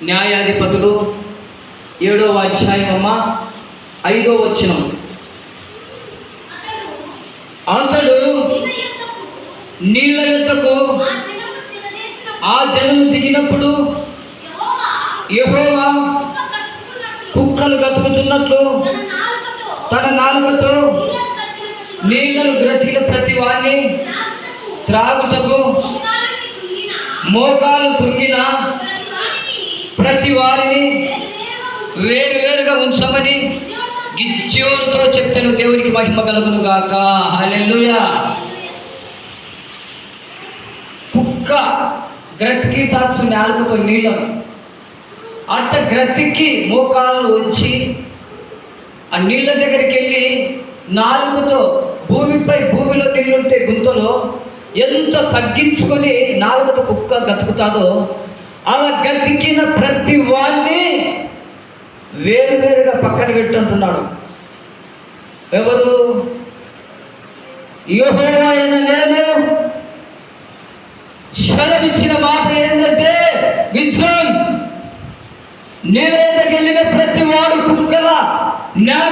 న్యాయాధిపతులు 7వ అధ్యాయం 5వ వచనం. అతడు నీళ్ళ యొద్దకు ఆ జనం దిగినప్పుడు యెహోవా కుక్కలు గతుకుతున్నట్లు తన నాలుకతో నీళ్లను గ్రతికిన ప్రతి వాడిని త్రాగుటకు మోకాలు కృంగిన ప్రతి వారిని వేరువేరుగా ఉంచమని గిద్యోనుతో చెప్పాను. దేవునికి మహిమ కలుగును గాక. హల్లెలూయా. కుక్క గ్రతికి తాచు నాలుకతో నీళ్ళను అట్ట గ్రతికి మోకాళ్ళు వచ్చి ఆ నీళ్ళ దగ్గరికి వెళ్ళి నాలుగుతో భూమిలో నీళ్ళుంటే గుంతలో ఎంత తగ్గించుకొని నాలుగుతో కుక్క గతుకుతాదో అలా గతికిన ప్రతి వాడిని వేరువేరుగా పక్కన పెట్టుంటున్నాడు. ఎవరు? యెహోవా అయిన నేను సెలవిచ్చిన మాట ఏంటంటే, నీళ్ళ దగ్గరికి వెళ్ళిన ప్రతి వాడు కుక్కల నేల